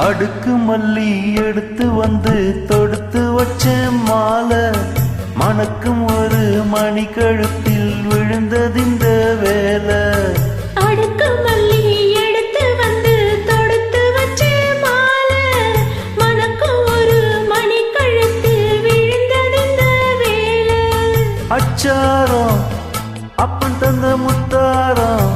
அடுக்கு மல்லி எடுத்து வந்து தொடுத்து வச்ச மாலை மணக்கும் ஒரு மணி கழுத்தில் விழுந்ததிந்த வேலை. அடுக்கு மல்லி எடுத்து வந்து தொடுத்து வச்ச மாலை மணக்கும் ஒரு மணி கழுத்தில் விழுந்ததிந்த வேலை. அச்சாரம் அப்பன் தந்த முத்தாரம்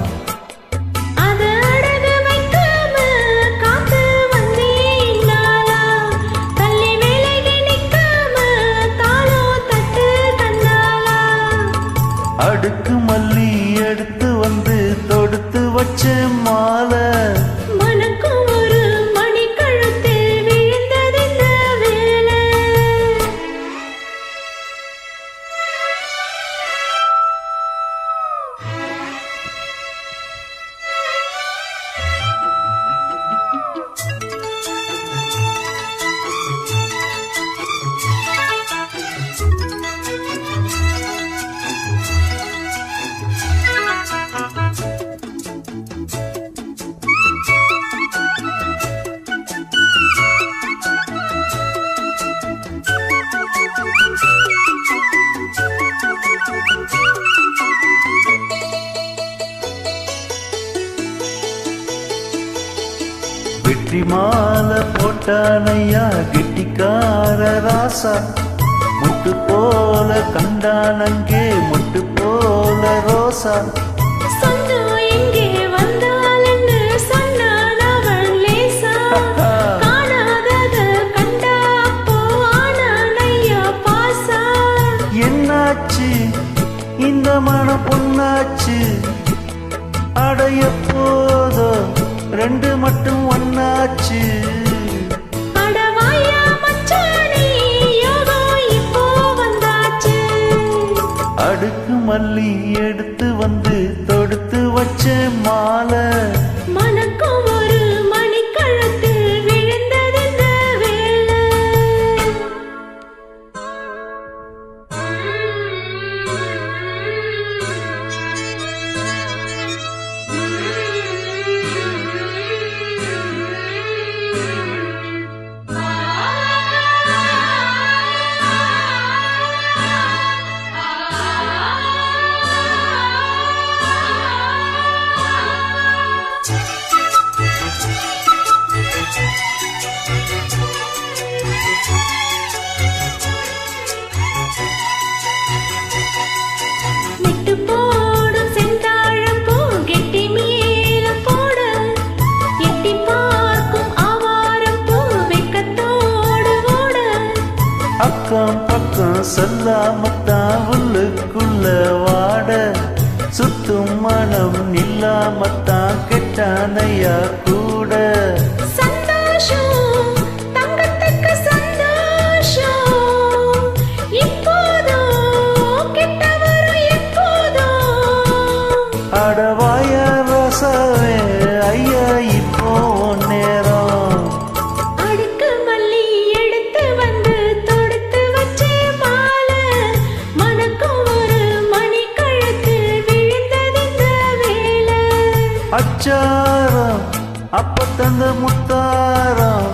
அடுக்கு மல்லி எடுத்து வந்து தொடுத்து வச்ச மாலை மணக்கும் ஒரு மணி கழுத்தில் விழுந்ததிந்த வேலை. வெற்றி மாலை போட்டானையா கெட்டிக்கார ராசா முட்டு போல கண்டானங்கே முட்டு போல ரோசா. சொந்தம் எங்கே வந்தாலன்னு சொன்னான் அவன் லேசா. காணாதத கண்டா அப்போ ஆனான் ஐயா பாசா. என்னாச்சு இந்த மனம் பொன்னாச்சு அடைய போதோ ரெண்டு மட்டும் ஒன்னாச்சு. அடவாயா மச்சானே யோகம் இப்போ வந்தாச்சு. அடுக்கு மல்லி எடுத்து வந்து தொடுத்து வச்ச மாலை மணக்கும் ஒரு மணி கழுத்தில் விழுந்ததிந்த வேலை. மெட்டு போடும் செந்தாழம் பூ கெட்டி மேல போட எட்டி பார்க்கும் ஆவாரம் பூ வெக்கத்தோடு ஓட. அக்கம் பக்கம் சொல்லாமத்தான் உள்ளுக்குள்ள வாட சுத்தும் மனம் இல்லாமத்தான் கெட்டானையா கூட. சந்தோஷம் தங்கத்துக்கு சந்தோஷம் இப்போதோ கிட்ட வரும் எப்போதோ. அடவாயா ரசவே ஐயா இப்போ நேரம். அடுக்கு மல்லி எடுத்து வந்து தொடுத்து வச்ச மாலை மணக்கும் ஒரு மணி கழுத்தில் விழுந்ததிந்த வேலை. அச்சாரம் அப்ப தந்த முத்தாரம்